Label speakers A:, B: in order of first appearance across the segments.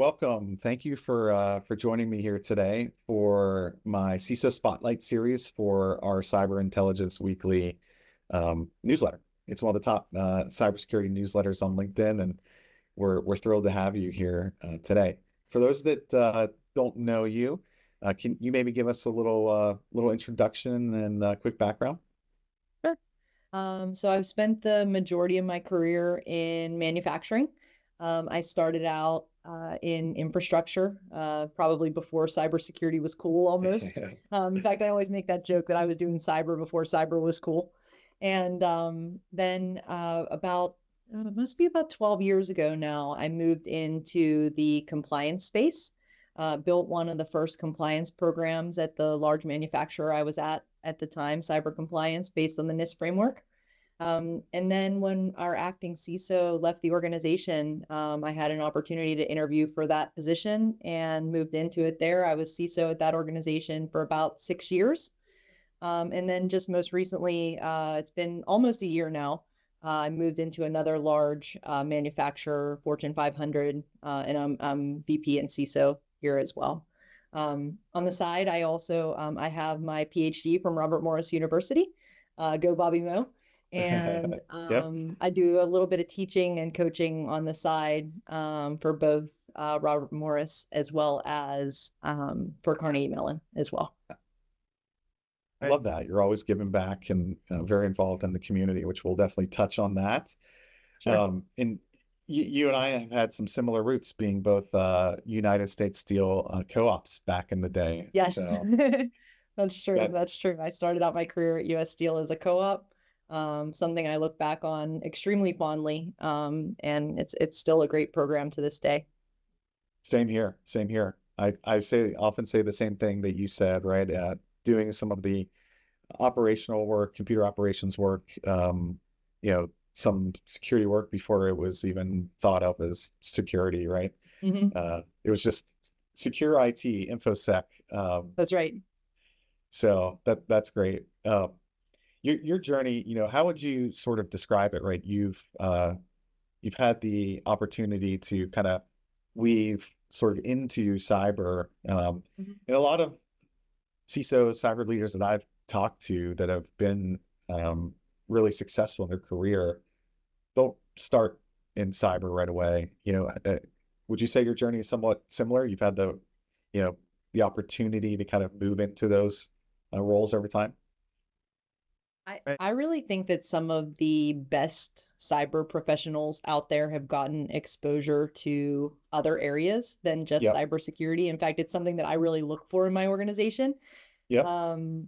A: welcome. Thank you for joining me here today for my CISO Spotlight series for our Cyber Intelligence Weekly newsletter. It's one of the top cybersecurity newsletters on LinkedIn, and we're thrilled to have you here today. For those that don't know you, can you maybe give us a little introduction and quick background?
B: Sure. So I've spent the majority of my career in manufacturing. I started out in infrastructure, probably before cybersecurity was cool almost. In fact, I always make that joke that I was doing cyber before cyber was cool. And then about must be about 12 years ago now, I moved into the compliance space, built one of the first compliance programs at the large manufacturer I was at the time, cyber compliance based on the NIST framework. And then when our acting CISO left the organization, I had an opportunity to interview for that position and moved into it there. I was CISO at that organization for about 6 years. And then just most recently, it's been almost a year now, I moved into another large manufacturer, Fortune 500, and I'm VP and CISO here as well. On the side, I have my PhD from Robert Morris University. Go Bobby Mo. And
A: Yep.
B: I do a little bit of teaching and coaching on the side for both Robert Morris as well as for Carnegie Mellon as well.
A: I love that. You're always giving back and very involved in the community, which we'll definitely touch on that.
B: Sure.
A: And you and I have had some similar roots, being both United States Steel co-ops back in the day.
B: Yes,
A: So
B: that's true.
A: that
B: That's true. I started out my career at US Steel as a co-op, something I look back on extremely fondly, and it's still a great program to this day.
A: same here, same here. I often say the same thing that you said, right? Doing some of the operational work, computer operations work, some security work before it was even thought of as security, right?
B: Hmm.
A: It was just secure IT, InfoSec.
B: That's right.
A: So that's great. Your journey, how would you sort of describe it, right? You've had the opportunity to kind of weave sort of into cyber.
B: Mhm.
A: And a lot of CISO cyber leaders that I've talked to that have been really successful in their career don't start in cyber right away. Would you say your journey is somewhat similar? You've had you know, the opportunity to kind of move into those roles over time?
B: I really think that some of the best cyber professionals out there have gotten exposure to other areas than just
A: Yep.
B: cybersecurity. In fact, it's something that I really look for in my organization.
A: Yep.
B: Um,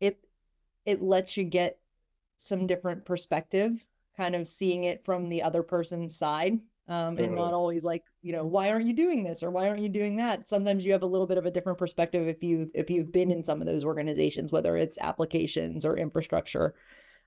B: it it lets you get some different perspective, kind of seeing it from the other person's side, and not
A: Totally.
B: always like, why aren't you doing this or why aren't you doing that? Sometimes you have a little bit of a different perspective if you've been in some of those organizations, whether it's applications or infrastructure,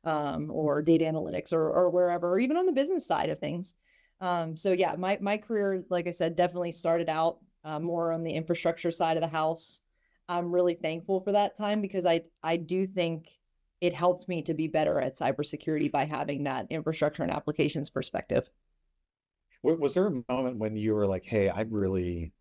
B: or data analytics or wherever, or even on the business side of things. So yeah, my career, like I said, definitely started out more on the infrastructure side of the house. I'm really thankful for that time because I do think it helped me to be better at cybersecurity by having that infrastructure and applications perspective.
A: Was there a moment when you were like, hey, I really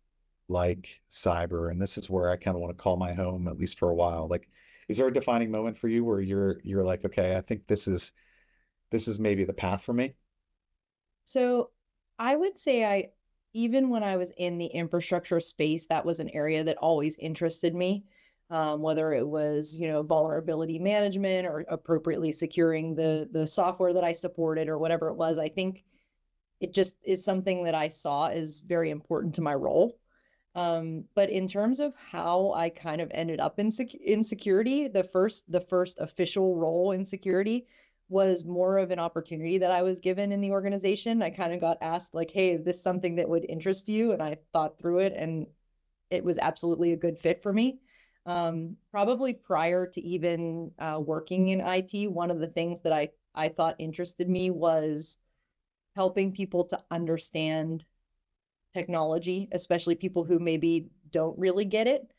A: like cyber and this is where I kind of want to call my home, at least for a while? Like, is there a defining moment for you where you're like, okay, I think this is maybe the path for me?
B: So I would say even when I was in the infrastructure space, that was an area that always interested me. Whether it was, vulnerability management or appropriately securing the software that I supported or whatever it was, I think it just is something that I saw is very important to my role. But in terms of how I kind of ended up in security, the first official role in security was more of an opportunity that I was given in the organization. I kind of got asked like, "Hey, is this something that would interest you?" And I thought through it, and it was absolutely a good fit for me. Probably prior to even working in IT, one of the things that I thought interested me was helping people to understand technology, especially people who maybe don't really get it.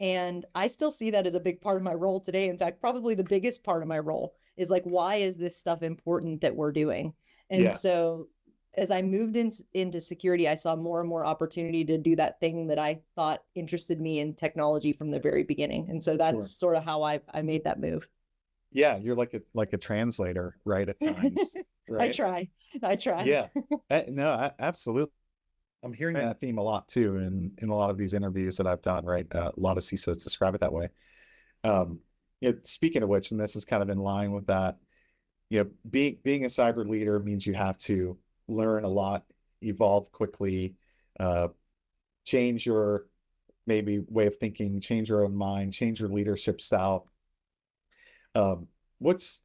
B: And I still see that as a big part of my role today. In fact, probably the biggest part of my role is like, why is this stuff important that we're doing? And
A: Yeah.
B: so as I moved into security, I saw more and more opportunity to do that thing that I thought interested me in technology from the very beginning. And so that's
A: Sure.
B: sort of how I made that move.
A: Yeah, you're like a translator, right, at times,
B: I
A: right?
B: try. I try.
A: Yeah. No, absolutely. I'm hearing that theme a lot too in a lot of these interviews that I've done, right? A lot of CISOs describe it that way. Um, Speaking of which, and this is kind of in line with that, being a cyber leader means you have to learn a lot, evolve quickly, uh, change your maybe way of thinking, change your own mind, change your leadership style. Um, what's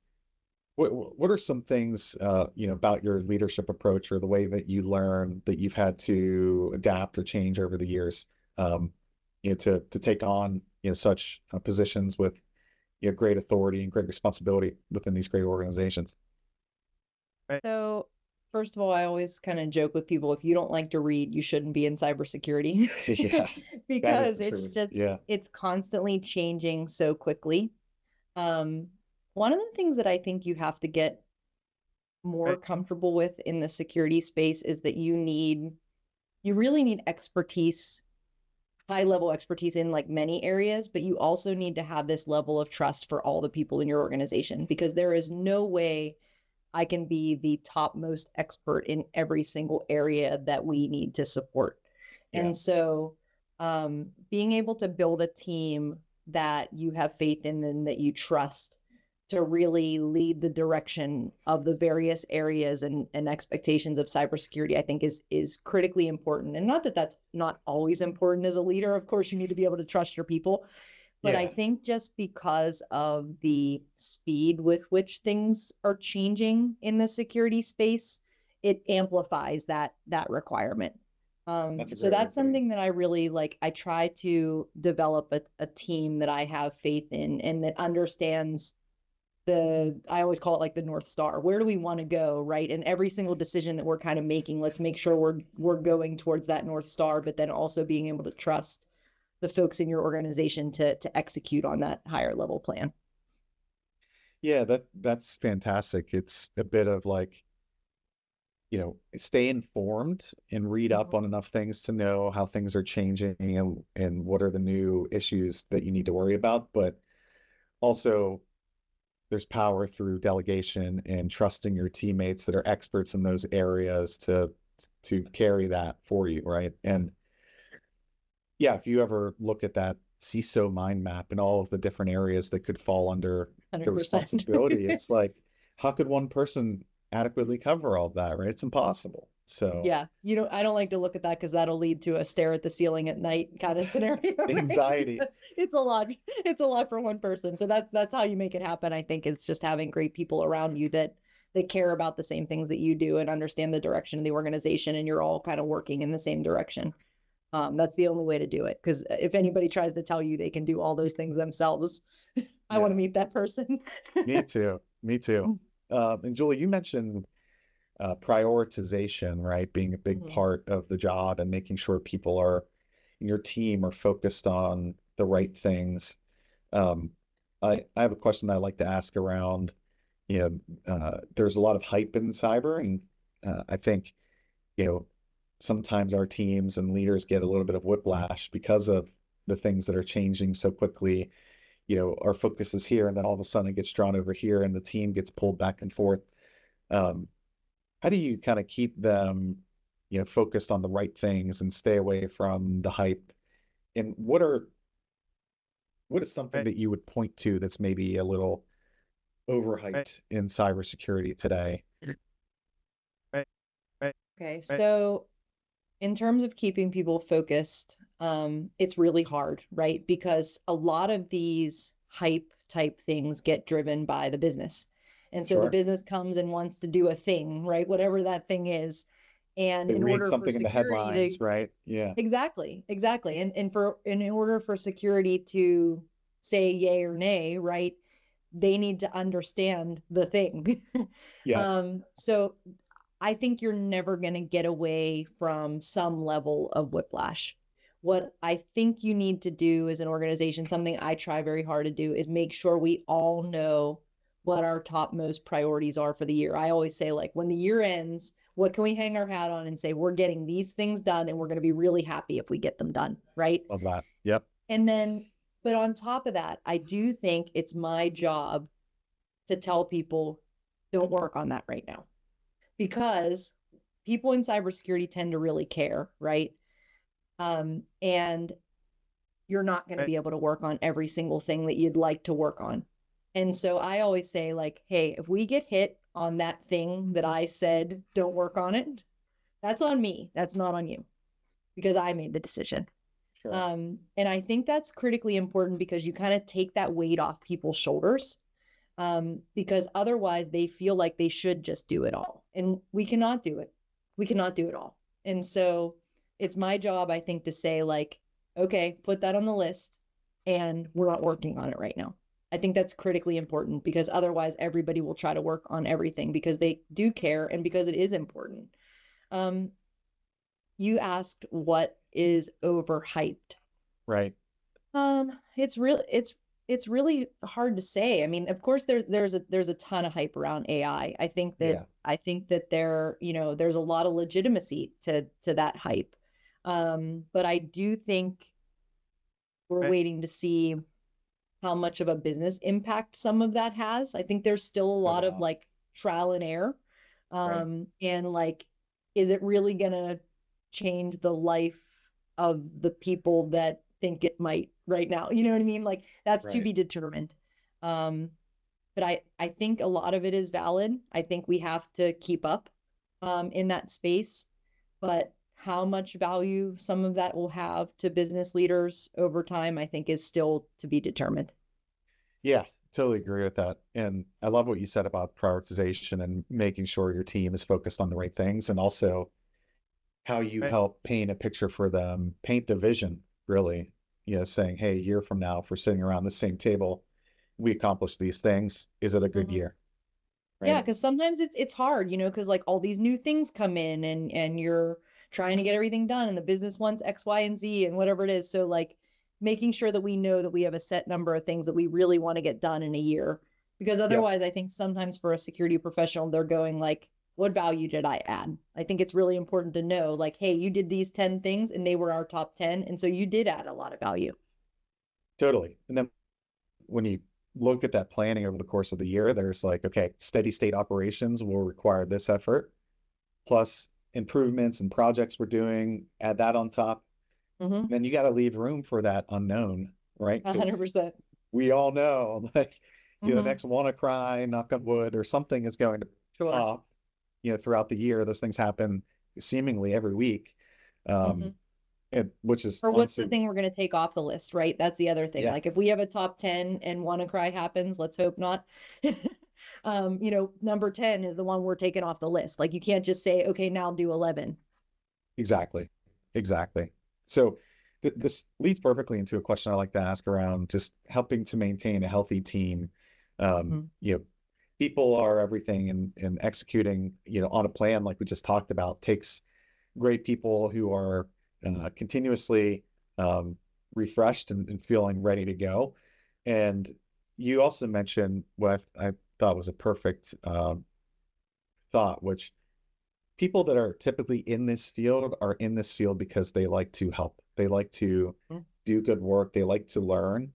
A: what are some things about your leadership approach or the way that you learn that you've had to adapt or change over the years, um, to take on such positions with great authority and great responsibility within these great organizations?
B: So, first of all, I always kind of joke with people, if you don't like to read, you shouldn't be in cybersecurity
A: Yeah, that is
B: because
A: the truth. Yeah.
B: it's constantly changing so quickly. Um, One of the things that I think you have to get more comfortable with in the security space is that you really need expertise, high level expertise in like many areas, but you also need to have this level of trust for all the people in your organization because there is no way I can be the topmost expert in every single area that we need to support.
A: Yeah.
B: And so, being able to build a team that you have faith in and that you trust to really lead the direction of the various areas and expectations of cybersecurity, I think is critically important. And not that that's not always important as a leader. Of course, you need to be able to trust your people, but I
A: Yeah.
B: think just because of the speed with which things are changing in the security space, it amplifies that requirement.
A: That's a
B: So
A: great way of
B: that's
A: putting it.
B: something that I really like. I try to develop a team that I have faith in and that understands I always call it like the North Star. Where do we want to go, right? And every single decision that we're kind of making, let's make sure we're going towards that North Star, but then also being able to trust the folks in your organization to execute on that higher level plan.
A: Yeah, that's fantastic. It's a bit of like, stay informed and read up
B: Mhm.
A: on enough things to know how things are changing and what are the new issues that you need to worry about. But also there's power through delegation and trusting your teammates that are experts in those areas to carry that for you, right? And yeah, if you ever look at that CISO mind map and all of the different areas that could fall under the
B: 100%.
A: responsibility, it's like, how could one person adequately cover all of that, right? It's impossible. So
B: Yeah, I don't like to look at that because that'll lead to a stare at the ceiling at night kind of scenario, right?
A: anxiety.
B: It's a lot. It's a lot for one person. So that's how you make it happen. I think it's just having great people around you that care about the same things that you do and understand the direction of the organization, and you're all kind of working in the same direction. That's the only way to do it. Because if anybody tries to tell you they can do all those things themselves, I want to
A: Yeah,
B: meet that person.
A: me too. Me too. And Julie, you mentioned prioritization, right? Being a big
B: Mhm.
A: part of the job and making sure people are in your team are focused on the right things. Um, I have a question that I like to ask around, there's a lot of hype in cyber, and I think, you know, sometimes our teams and leaders get a little bit of whiplash because of the things that are changing so quickly. Our focus is here, and then all of a sudden it gets drawn over here, and the team gets pulled back and forth. Um, how do you kind of keep them, focused on the right things and stay away from the hype? And what is something that you would point to that's maybe a little overhyped in cybersecurity today?
B: Okay, so in terms of keeping people focused, it's really hard, right? Because a lot of these hype type things get driven by the business. And so the
A: Sure.
B: business comes and wants to do a thing, right? Whatever that thing is. And
A: They
B: in
A: read
B: order for
A: something in the
B: security to
A: headlines, right? Yeah.
B: exactly. And in order for security to say yay or nay, right? They need to understand the thing.
A: Yes.
B: So I think you're never going to get away from some level of whiplash. What I think you need to do as an organization, something I try very hard to do, is make sure we all know what our top most priorities are for the year. I always say, like, when the year ends, what can we hang our hat on and say, we're getting these things done and we're going to be really happy if we get them done, right?
A: Love that. Yep.
B: And then, but on top of that, I do think it's my job to tell people, don't work on that right now, because people in cybersecurity tend to really care, right? And you're not going to
A: Right.
B: be able to work on every single thing that you'd like to work on. And so I always say, like, hey, if we get hit on that thing that I said, don't work on it, that's on me. That's not on you, because I made the decision.
A: Sure.
B: And I think that's critically important, because you kind of take that weight off people's shoulders, because otherwise they feel like they should just do it all. And we cannot do it. We cannot do it all. And so it's my job, I think, to say, like, okay, put that on the list, and we're not working on it right now. I think that's critically important, because otherwise everybody will try to work on everything because they do care and because it is important. Um, you asked what is overhyped.
A: Right.
B: It's real. It's really hard to say. I mean, of course, there's a ton of hype around AI.
A: Yeah.
B: I think that there's a lot of legitimacy to that hype. But I do think we're
A: Right.
B: waiting to see how much of a business impact some of that has. I think there's still a
A: No
B: lot of,
A: doubt.
B: like, trial and error.
A: Right.
B: And, like, is it really gonna change the life of the people that think it might right now? You know what I mean? Like, that's to
A: Right.
B: be determined. Um, but I think a lot of it is valid. I think we have to keep up in that space. But how much value some of that will have to business leaders over time, I think, is still to be determined.
A: Yeah, totally agree with that. And I love what you said about prioritization and making sure your team is focused on the right things, and also how you
C: Right.
A: help paint a picture for them, paint the vision, really, saying, hey, a year from now, if we're sitting around the same table, we accomplished these things. Is it a good
B: Mhm.
A: year?
B: Yeah,
A: Right.
B: because sometimes it's hard, because, like, all these new things come in, and you're trying to get everything done, and the business wants X, Y, and Z, and whatever it is. So, like, making sure that we know that we have a set number of things that we really want to get done in a year. Because
A: Yep.
B: otherwise, I think sometimes for a security professional, they're going, like, what value did I add? I think it's really important to know, like, hey, you did these 10 things and they were our top 10. And so you did add a lot of value.
A: Totally. And then when you look at that planning over the course of the year, there's like, okay, steady state operations will require this effort, plus improvements and projects we're doing, add that on top.
B: Mm-hmm.
A: Then you got to leave room for that unknown, right? Because
B: 100%.
A: we all know, like, the
B: Mm-hmm.
A: next WannaCry, knock on wood, or something is going to
B: Sure.
A: pop, throughout the year. Those things happen seemingly every week,
B: Mm-hmm.
A: um, which is
B: Or what's the
A: honestly,
B: thing we're going to take off the list, right? That's the other thing.
A: yeah,
B: Like, if we have a top 10 and WannaCry happens, let's hope not. Number 10 is the one we're taking off the list. Like, you can't just say, okay, now do 11.
A: exactly, exactly. So this leads perfectly into a question I like to ask around just helping to maintain a healthy team.
B: Mhm.
A: People are everything, and executing, on a plan like we just talked about takes great people who are continuously um, refreshed and feeling ready to go. And you also mentioned what I thought was a perfect thought, which people that are typically in this field are in this field because they like to help. They like to do good work. They like to learn.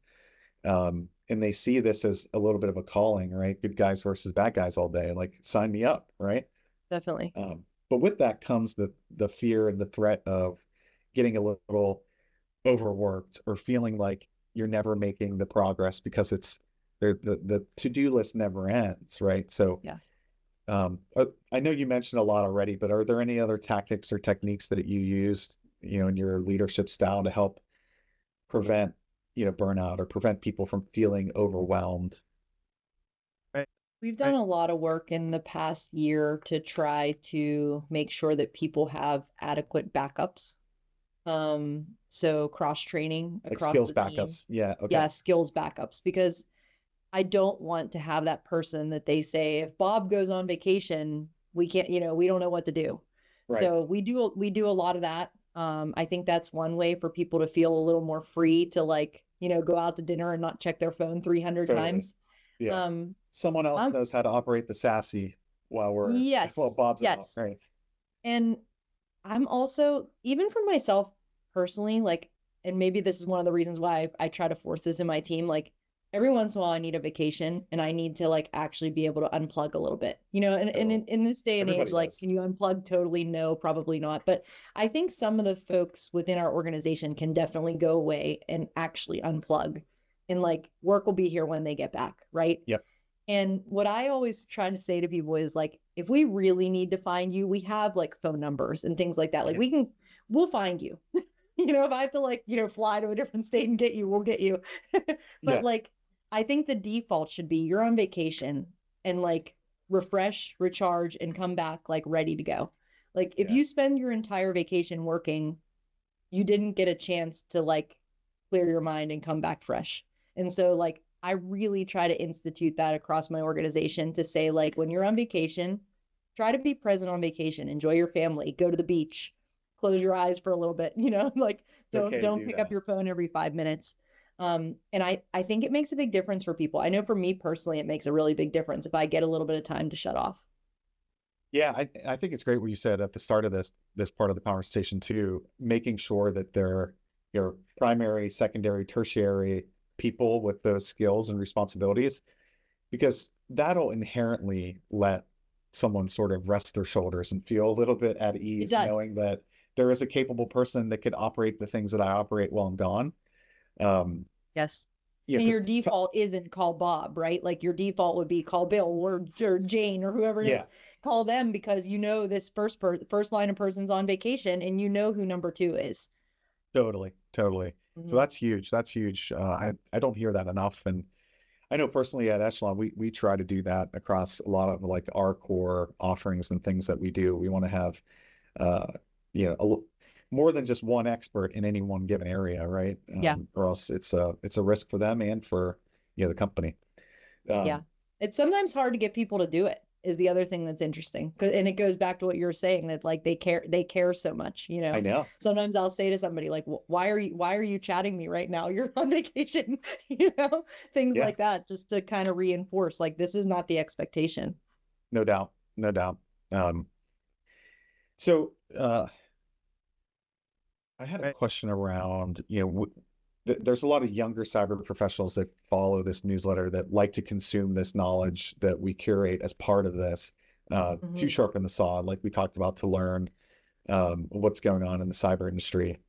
A: And they see this as a little bit of a calling, right? Good guys versus bad guys all day. Like, sign me up, right?
B: Definitely.
A: But with that comes the fear and the threat of getting a little overworked, or feeling like you're never making the progress because the to-do list never ends, right? So
B: Yes.
A: I know you mentioned a lot already, but are there any other tactics or techniques that you used, in your leadership style to help prevent, burnout, or prevent people from feeling overwhelmed?
C: Right.
B: We've done
C: Right.
B: a lot of work in the past year to try to make sure that people have adequate backups. So cross training
A: Like
B: across
A: skills
B: the team.
A: backups? Yeah. Okay.
B: Yeah, skills backups, because I don't want to have that person that they say, if Bob goes on vacation, we can't, we don't know what to do.
A: Right.
B: So we do a lot of that. I think that's one way for people to feel a little more free to, like, go out to dinner and not check their phone 300
A: Totally.
B: times.
A: Yeah. someone else
B: Um,
A: knows how to operate the SASE while
B: yes,
A: Bob's out,
B: yes.
A: right?
B: And I'm also, even for myself personally, like, and maybe this is one of the reasons why I try to force this in my team, like every once in a while I need a vacation and I need to like actually be able to unplug a little bit, and
A: Oh,
B: in this day and age,
A: everybody
B: like,
A: does.
B: can you unplug totally? No, probably not. But I think some of the folks within our organization can definitely go away and actually unplug and like work will be here when they get back, right?
A: Yep.
B: And what I always try to say to people is like, if we really need to find you, we have like phone numbers and things like that. Like
A: Yeah.
B: we'll find you. If I have to like, fly to a different state and get you, we'll get you. But
A: Yeah.
B: like, I think the default should be you're on vacation and like refresh, recharge, and come back like ready to go. Like if
A: Yeah.
B: you spend your entire vacation working, you didn't get a chance to like clear your mind and come back fresh. And so like I really try to institute that across my organization to say like when you're on vacation, try to be present on vacation, enjoy your family, go to the beach, close your eyes for a little bit, like
A: It's okay to
B: don't
A: do
B: pick up
A: that.
B: your phone every 5 minutes. And I think it makes a big difference for people. I know for me personally, it makes a really big difference if I get a little bit of time to shut off.
A: Yeah, I think it's great what you said at the start of this part of the conversation too, making sure that they're your primary, secondary, tertiary people with those skills and responsibilities, because that'll inherently let someone sort of rest their shoulders and feel a little bit at
B: It
A: ease,
B: does.
A: knowing that there is a capable person that could operate the things that I operate while I'm gone. Um,
B: Yes.
A: yeah,
B: And
A: because
B: your default isn't call Bob, right? Like your default would be call Bill or Jane or whoever it
A: yeah,
B: is. Call them because this first line of person's on vacation and you know who number two is.
A: totally, totally. So
B: Mhm.
A: that's huge. That's huge. I don't hear that enough, and I know personally at Echelon, we try to do that across a lot of like our core offerings and things that we do. We want to have uh, more than just one expert in any one given area, right?
B: Yeah.
A: Or else it's a risk for them and for the company.
B: Yeah.
A: Um,
B: It's sometimes hard to get people to do it is the other thing that's interesting. And it goes back to what you were saying that like they care so much.
A: I know.
B: Sometimes I'll say to somebody like, why are you chatting me right now? You're on vacation, things
A: Yeah,
B: like that, just to kind of reinforce like this is not the expectation.
A: no doubt, no doubt. Um, so I had a
C: Right.
A: question around, there's a lot of younger cyber professionals that follow this newsletter that like to consume this knowledge that we curate as part of this, to
B: Mhm.
A: sharpen the saw, like we talked about, to learn what's going on in the cyber industry.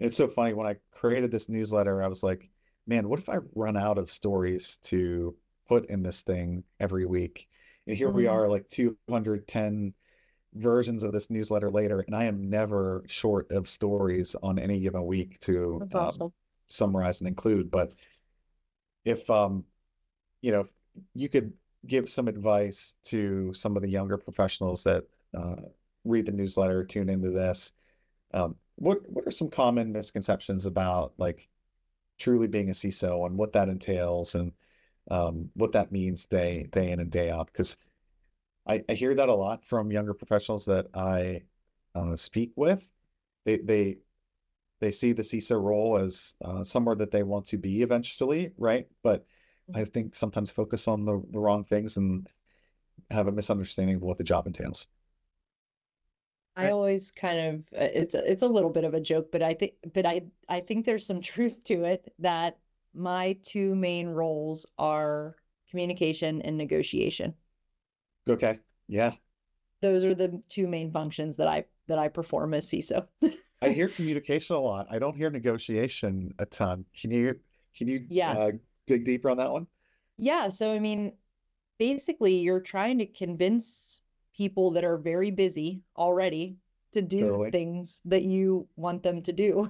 A: And it's so funny when I created this newsletter, I was like, man, what if I run out of stories to put in this thing every week? And here we
B: Mhm.
A: are, like 210 versions of this newsletter later, and I am never short of stories on any given week to
B: That's awesome.
A: summarize and include. But if if you could give some advice to some of the younger professionals that uh, read the newsletter, tune into this, what are some common misconceptions about like truly being a CISO and what that entails and what that means day in and day out? Because I hear that a lot from younger professionals that I speak with. They they they see the CISO role as somewhere that they want to be eventually, right? But I think sometimes focus on the wrong things and have a misunderstanding of what the job entails.
B: I
C: Right.
B: always kind of it's a little bit of a joke, but I think there's some truth to it that my two main roles are communication and negotiation.
A: Okay. Yeah.
B: Those are the two main functions that I perform as CISO.
A: I hear communication a lot. I don't hear negotiation a ton. Can you
B: Yeah.
A: dig deeper on that one?
B: Yeah, so I mean, basically you're trying to convince people that are very busy already to do
A: Totally.
B: things that you want them to do.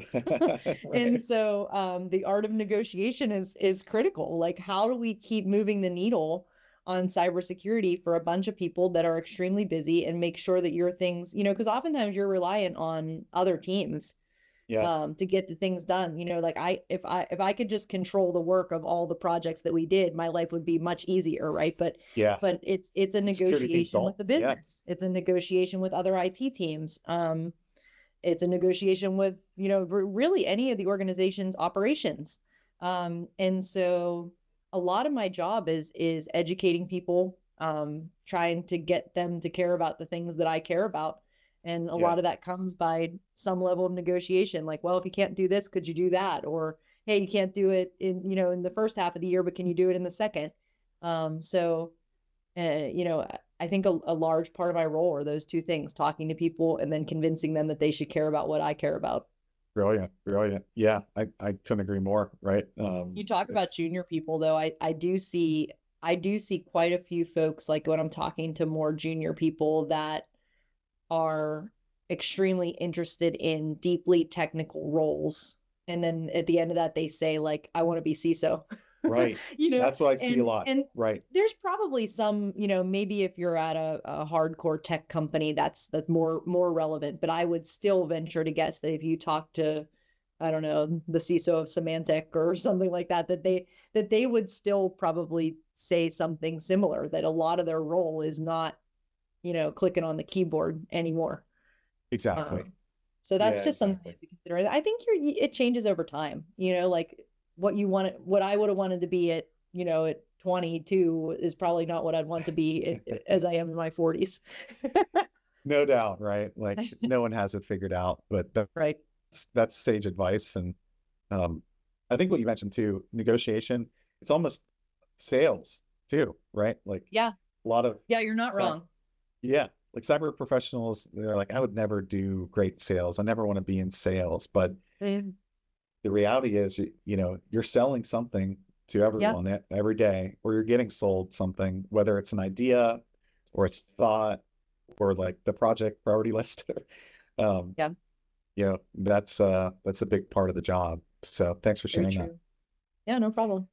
B: And
A: Right.
B: so the art of negotiation is critical. Like how do we keep moving the needle on cybersecurity for a bunch of people that are extremely busy and make sure that your things, because oftentimes you're reliant on other teams
A: Yes.
B: to get the things done. Like if I could just control the work of all the projects that we did, my life would be much easier, right? But
A: Yeah.
B: but it's a
A: Security teams
B: negotiation
A: don't.
B: with the
A: Yeah.
B: business. It's a negotiation with other IT teams. It's a negotiation with, really any of the organization's operations. And so a lot of my job is educating people, trying to get them to care about the things that I care about. And a
A: Yeah.
B: lot of that comes by some level of negotiation. Like, well, if you can't do this, could you do that? Or, hey, you can't do it in the first half of the year, but can you do it in the second? So, I think a large part of my role are those two things, talking to people and then convincing them that they should care about what I care about.
A: Brilliant. Brilliant. Yeah. I couldn't agree more. Right.
B: You talk about
A: It's
B: junior people though. I do see quite a few folks, like when I'm talking to more junior people, that are extremely interested in deeply technical roles. And then at the end of that, they say, like, I want to be CISO.
A: right.
B: you know,
A: That's what I see a
B: and
A: lot.
B: and
A: Right.
B: there's probably some, maybe if you're at a hardcore tech company, that's more relevant. But I would still venture to guess that if you talk to, I don't know, the CISO of Symantec or something like that, that they would still probably say something similar, that a lot of their role is not, clicking on the keyboard anymore.
A: Exactly.
B: Um, so that's
A: Yeah,
B: just something
A: exactly.
B: to consider. I think it changes over time, like what I would have wanted to be at 22 is probably not what I'd want to be as I am in my 40s.
A: No doubt, right? Like no one has it figured out, but
B: Right.
A: that's sage advice. And um, I think what you mentioned too, negotiation, it's almost sales too, right? Like
B: Yeah.
A: a lot of
B: Yeah, you're not
A: cyber,
B: wrong.
A: yeah, like cyber professionals, they're like, I would never do great sales. I never want to be in sales. But
B: Mm.
A: the reality is, you're selling something to
B: Yeah.
A: everyone every day, or you're getting sold something, whether it's an idea or it's thought or like the project priority list. Um,
B: Yeah.
A: that's a big part of the job. So thanks for
B: Very
A: sharing that.
B: true. Yeah, no problem.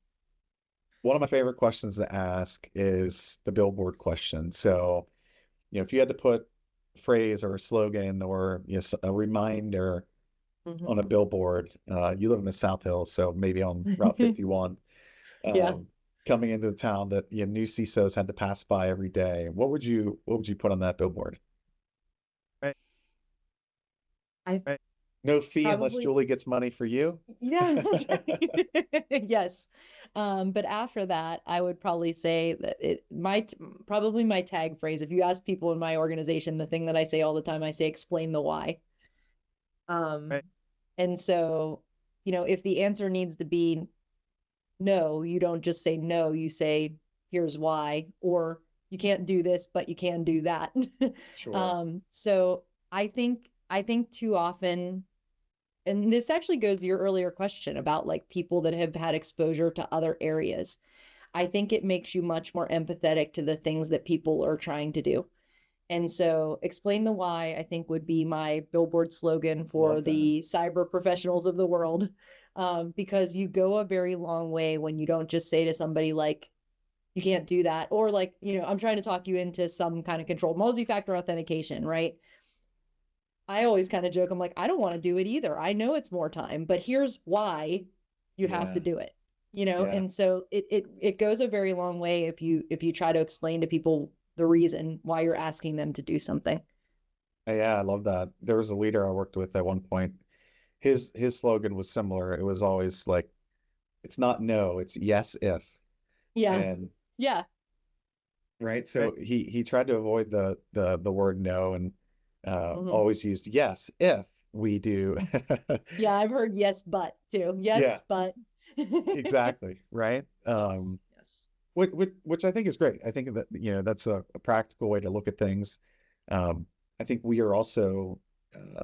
A: One of my favorite questions to ask is the billboard question. So, if you had to put a phrase or a slogan or a reminder
B: Hmm.
A: on a billboard, you live in the South Hills, so maybe on Route 51,
B: Yeah.
A: um, coming into the town that new CISOs had to pass by every day, what would you put on that billboard?
C: Right,
B: I
C: right.
A: No fee unless
B: probably
A: Julie gets money for you.
B: Yeah, that's right. Yes. But after that, I would probably say that it might probably my tag phrase. If you ask people in my organization, the thing that I say all the time, I say explain the why. Um,
C: Right.
B: and so, if the answer needs to be no, you don't just say no, you say here's why, or you can't do this, but you can do that.
A: Sure.
B: So I think too often, and this actually goes to your earlier question about like people that have had exposure to other areas. I think it makes you much more empathetic to the things that people are trying to do. And so explain the why, I think, would be my billboard slogan
A: I
B: for
A: love that.
B: the cyber professionals of the world. Because you go a very long way when you don't just say to somebody like, you can't do that. Or like, I'm trying to talk you into some kind of controlled multi-factor authentication, right? I always kind of joke, I'm like, I don't want to do it either. I know it's more time, but here's why you have to
A: Yeah.
B: do it.
A: Yeah.
B: And so it goes a very long way if you try to explain to people the reason why you're asking them to do something.
A: Yeah, I love that. There was a leader I worked with at one point. His slogan was similar. It was always like, it's not no, it's yes if.
B: Yeah.
A: And
B: Yeah.
A: right,
C: Right.
A: so he tried to avoid the word no and
B: Hmm.
A: always used yes if we do.
B: Yeah, I've heard yes, but too.
A: Yeah,
B: Yes, but.
A: exactly. Right.
B: Yes. Yes.
A: Which I think is great. I think that that's a practical way to look at things. Um, I think we are also uh,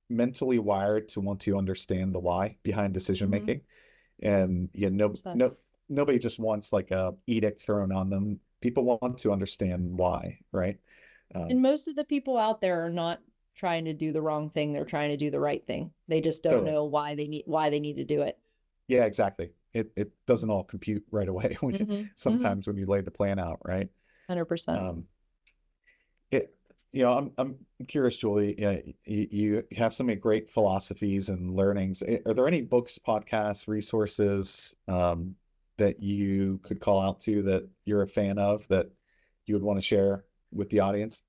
A: mentally wired to want to understand the why behind decision
B: Hmm.
A: making. And no, nobody just wants like a edict thrown on them. People want to understand why, right?
B: And
A: Um,
B: most of the people out there are not trying to do the wrong thing. They're trying to do the right thing. They just don't
A: totally.
B: know why they need to do it.
A: Yeah, exactly. It doesn't all compute right away when
B: Mm-hmm. Mm-hmm.
A: sometimes when you lay the plan out, right?
B: 100%.
A: Um, it I'm curious, Julie. You have so many great philosophies and learnings. Are there any books, podcasts, resources that you could call out to that you're a fan of that you would want to share with the audience?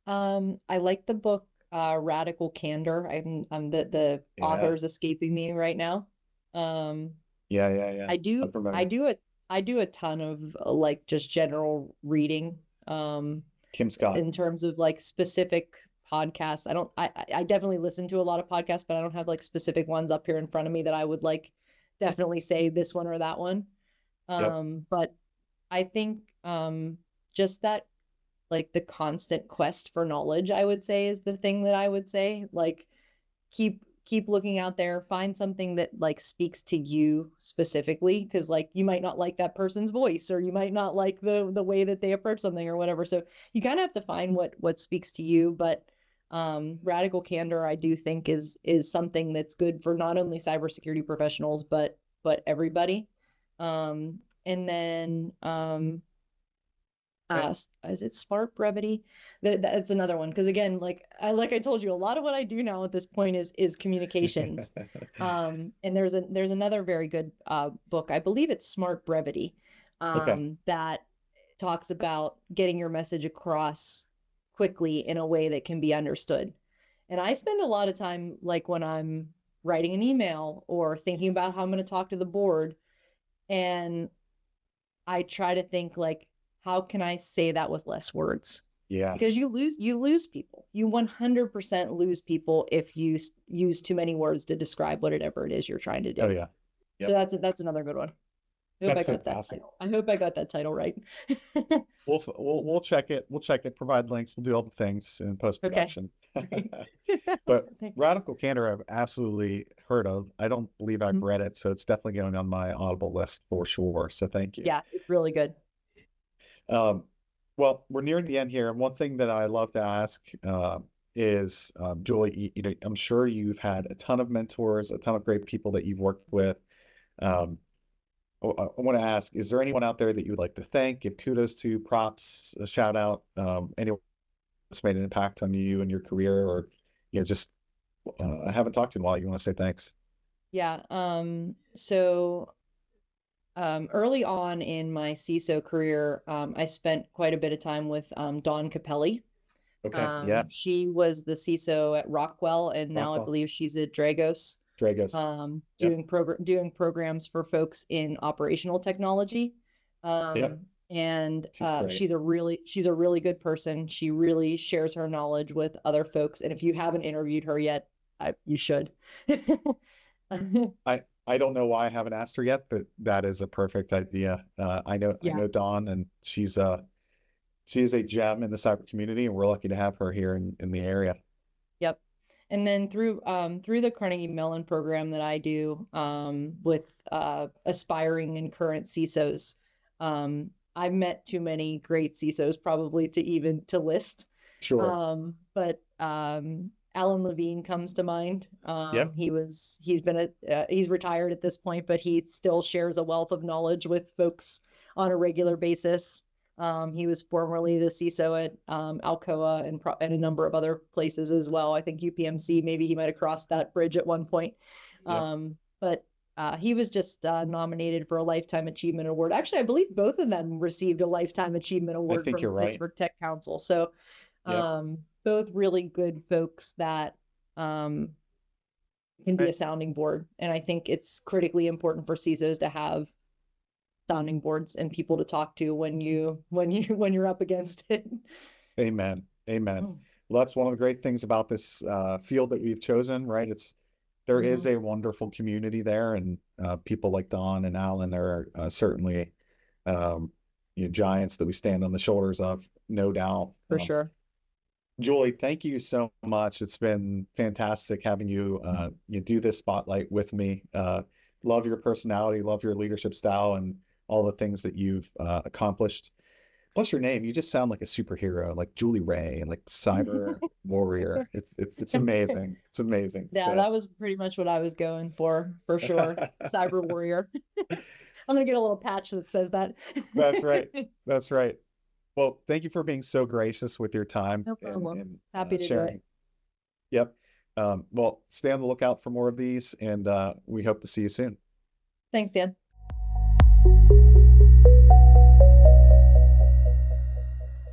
B: I like the book Radical Candor. I'm the
A: Yeah,
B: author is escaping me right now. Um,
A: yeah.
B: I do
A: I'm
B: I
A: familiar.
B: do I do a ton of like just general reading.
A: Kim Scott.
B: In terms of like specific podcasts. I definitely listen to a lot of podcasts, but I don't have like specific ones up here in front of me that I would like definitely say this one or that one.
A: Yep.
B: But I think just that like the constant quest for knowledge, I would say, is the thing that I would say. Like keep looking out there, find something that like speaks to you specifically, because like you might not like that person's voice, or you might not like the way that they approach something or whatever. So you kind of have to find what speaks to you. But radical candor, I do think is something that's good for not only cybersecurity professionals but everybody. And then is it smart brevity? That's another one, because again, like I told you, a lot of what I do now at this point is communications. And there's another very good book, I believe it's Smart Brevity,
A: Okay.
B: that talks about getting your message across quickly in a way that can be understood. And I spend a lot of time, like when I'm writing an email or thinking about how I'm going to talk to the board, and I try to think like, how can I say that with less words?
A: Yeah.
B: Because you lose people. You 100% lose people if you use too many words to describe whatever it is you're trying to
A: Oh
B: do.
A: yeah.
B: So
A: Yep.
B: that's another good one. I hope I
A: That's
B: got that
A: fantastic.
B: title. I hope I got that title right.
A: We'll check it. We'll check it, provide links, we'll do all the things in
B: Okay.
A: post-production. But
B: Thank you.
A: Radical Candor I've absolutely heard of. I don't believe I've read it, so it's definitely going on my Audible list for sure. So thank you.
B: Yeah, it's really good.
A: Um, well, we're nearing the end here, and one thing that I love to ask is, Julie, I'm sure you've had a ton of mentors, a ton of great people that you've worked with. Um, I want to ask, is there anyone out there that you would like to thank, give kudos to, props, a shout out, anyone that's made an impact on you and your career, or just I haven't talked to you in a while. You want to say thanks?
B: Yeah. So early on in my CISO career, I spent quite a bit of time with Dawn Capelli.
A: Okay. Yeah.
B: She was the CISO at Rockwell, and now I
A: Rockwell,
B: believe she's at Dragos,
A: Dragos. Yep.
B: doing programs for folks in operational technology.
A: Yep.
B: And
A: She's great.
B: she's a really good person. She really shares her knowledge with other folks. And if you haven't interviewed her yet, you should.
A: I don't know why I haven't asked her yet, but that is a perfect idea. I
B: Yeah.
A: know Dawn, and she is a gem in the cyber community, and we're lucky to have her here in the area.
B: Yep. And then through the Carnegie Mellon program that I do with aspiring and current CISOs, I've met too many great CISOs probably to even to list.
A: Sure.
B: But Alan Levine comes to mind.
A: Yep.
B: He's retired at this point, but he still shares a wealth of knowledge with folks on a regular basis. He was formerly the CISO at Alcoa and a number of other places as well. I think UPMC, maybe he might have crossed that bridge at one point.
A: Yep.
B: But he was just nominated for a Lifetime Achievement Award. Actually, I believe both of them received a Lifetime Achievement
A: I
B: Award
A: think
B: from
A: you're
B: the
A: right.
B: Pittsburgh Tech Council. So
A: Yep.
B: both really good folks that can be a
A: Right.
B: sounding board. And I think it's critically important for CISOs to have sounding boards and people to talk to when you're up against it.
A: Amen. Amen.
B: Mm.
A: Well, that's one of the great things about this field that we've chosen, right? There is
B: Mhm.
A: a wonderful community there, and people like Don and Alan are certainly giants that we stand on the shoulders of, no doubt.
B: For sure.
A: Julie, thank you so much. It's been fantastic having you do this spotlight with me. Love your personality, love your leadership style, and all the things that you've accomplished. Plus your name, you just sound like a superhero, like Julie Ray and like cyber warrior. It's amazing. It's amazing.
B: Yeah,
A: So
B: that was pretty much what I was going for sure. Cyber warrior. I'm gonna get a little patch that says that.
A: that's right. That's right. Well, thank you for being so gracious with your time
B: No
A: and,
B: problem.
A: and
B: Happy to do it.
A: sharing. Yep. Well, stay on the lookout for more of these, and we hope to see you soon.
B: Thanks, Dan.